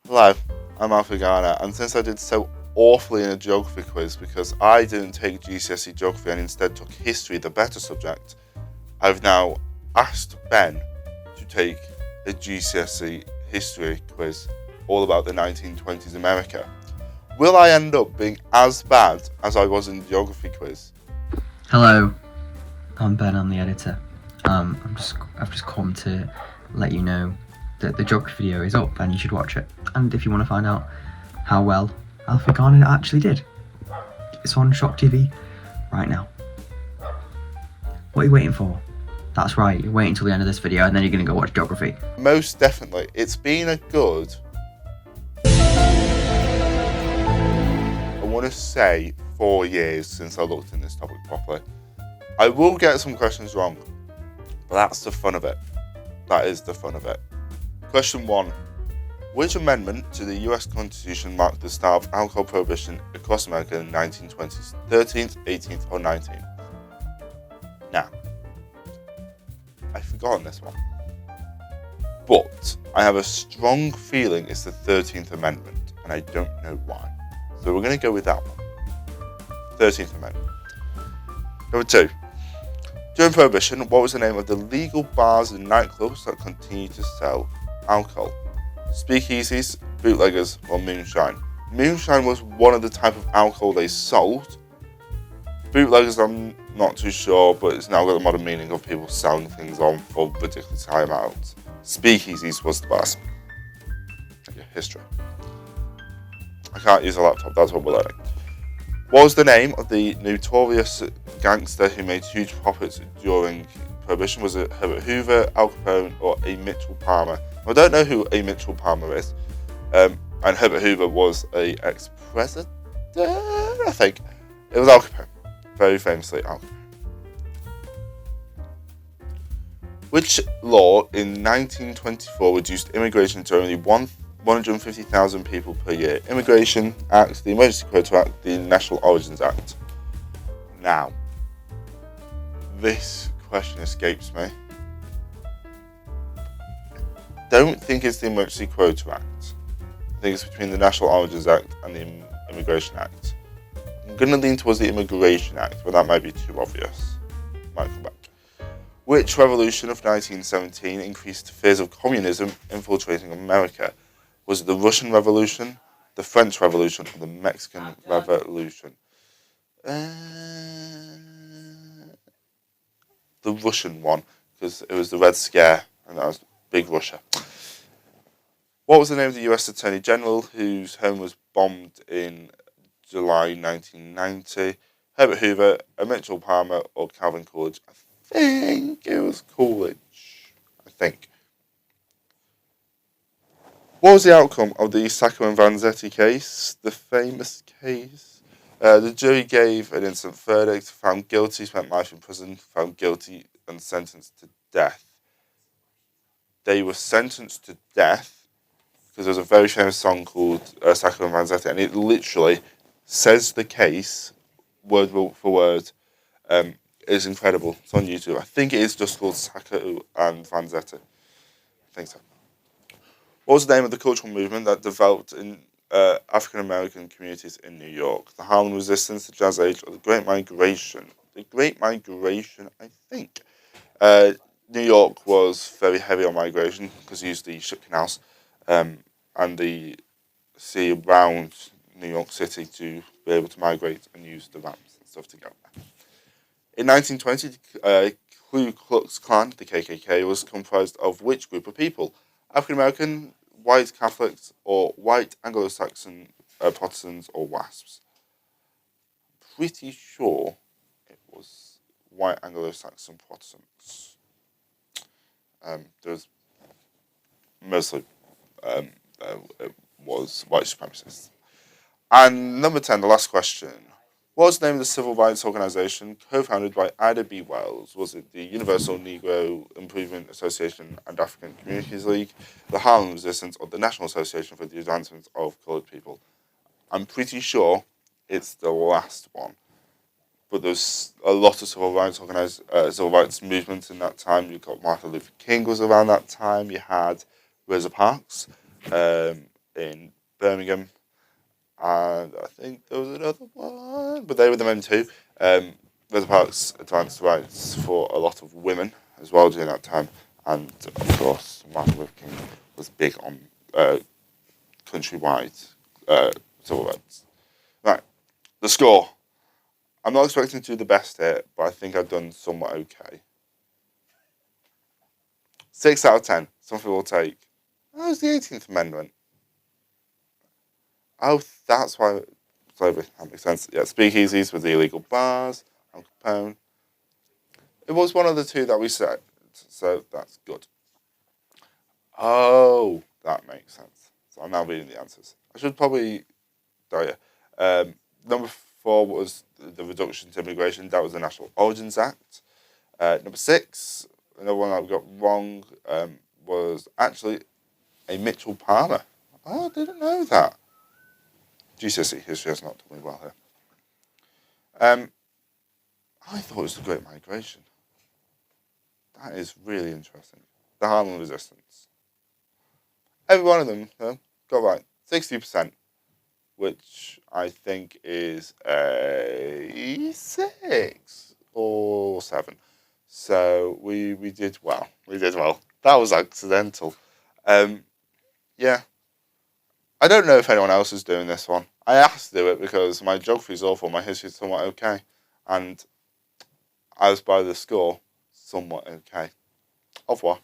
Hello, I'm Alfie Garner, and since I did so awfully in a geography quiz because I didn't take GCSE geography and instead took history, the better subject, I've now asked Ben to take a GCSE history quiz all about the 1920s America. Will I end up being as bad as I was in the geography quiz? Hello, I'm Ben. I'm the editor. I've just come to let you know that the geography video is up and you should watch it. And if you want to find out how well Alfie Garner actually did, it's on Shock TV right now. What are you waiting for? That's right, you're waiting till the end of this video and then you're going to go watch geography. Most definitely. It's been a good, I want to say, 4 years since I looked in this topic properly. I will get some questions wrong, but that's the fun of it. That is the fun of it. Question 1. Which amendment to the US Constitution marked the start of alcohol prohibition across America in the 1920s? 13th, 18th, or 19th? Now, I've forgotten this one. But I have a strong feeling it's the 13th Amendment, and I don't know why. So we're going to go with that one. 13th Amendment. Number 2. During Prohibition, what was the name of the legal bars and nightclubs that continued to sell alcohol? Speakeasies, bootleggers, or moonshine? Moonshine was one of the type of alcohol they sold. Bootleggers, I'm not too sure, but it's now got the modern meaning of people selling things on for ridiculous high amounts. Speakeasies was the best. Okay, history. I can't use a laptop, that's what we're learning. What was the name of the notorious gangster who made huge profits during Prohibition? Was it Herbert Hoover, Al Capone, or A. Mitchell Palmer? I don't know who A. Mitchell Palmer is. And Herbert Hoover was a ex-president, I think. It was Al Capone. Very famously Al Capone. Which law in 1924 reduced immigration to only 150,000 people per year? Immigration Act, the Emergency Quota Act, the National Origins Act. Now, this question escapes me. Don't think it's the Emergency Quota Act. I think it's between the National Origins Act and the Immigration Act. I'm going to lean towards the Immigration Act, but that might be too obvious. Might come back. Which revolution of 1917 increased fears of communism infiltrating America? Was it the Russian Revolution, the French Revolution, or the Mexican Revolution? The Russian one, because it was the Red Scare, and that was Big Russia. What was the name of the US Attorney General whose home was bombed in July 1990? Herbert Hoover, Mitchell Palmer, or Calvin Coolidge? I think it was Coolidge. I think. What was the outcome of the Sacco and Vanzetti case? The famous case? The jury gave an instant verdict, found guilty, spent life in prison, found guilty, and sentenced to death. They were sentenced to death because there's a very famous song called Sacco and Vanzetti, and it literally says the case, word for word. It's incredible. It's on YouTube. I think it is just called Sacco and Vanzetti. I think so. What was the name of the cultural movement that developed in African American communities in New York? The Harlem Resistance, the Jazz Age, or the Great Migration? The Great Migration, I think. New York was very heavy on migration because they used the ship canals and the sea around New York City to be able to migrate and use the ramps and stuff to get there. In 1920, Ku Klux Klan, the KKK, was comprised of which group of people? African American, white Catholics, or white Anglo-Saxon Protestants or WASPs? Pretty sure it was white Anglo-Saxon Protestants. There was mostly it was white supremacists. And number 10, the last question. What was the name of the civil rights organization co-founded by Ida B. Wells? Was it the Universal Negro Improvement Association and African Communities League, the Harlem Resistance, or the National Association for the Advancement of Colored People? I'm pretty sure it's the last one. But there's a lot of civil rights movements in that time. You've got Martin Luther King was around that time. You had Rosa Parks. in Birmingham, and I think there was another one, but they were the main two. Rosa Parks advanced rights for a lot of women as well during that time, and of course Martin Luther King was big on countrywide civil rights. Right, the score. I'm not expecting to do the best here, but I think I've done somewhat okay. 6 out of 10. Something we'll take. Oh, it's the 18th Amendment. Oh, that's why. Slavery. That makes sense. Yeah, speakeasies with the illegal bars. Al Capone. It was one of the two that we said, so that's good. Oh, that makes sense. So I'm now reading the answers. I should probably tell you. Number 4 was the reduction to immigration. That was the National Origins Act. Number 6, another one that we got wrong, was actually a Mitchell Palmer. Oh, I didn't know that. GCSE history has not done me well here. I thought it was the Great Migration. That is really interesting. The Harlem Resistance. Every one of them, got right. 60%, which I think is a 6 or 7. So we did well. We did well. That was accidental. Yeah. I don't know if anyone else is doing this one. I asked to do it because my geography is awful, my history is somewhat okay. And as by the score, somewhat okay. Au revoir.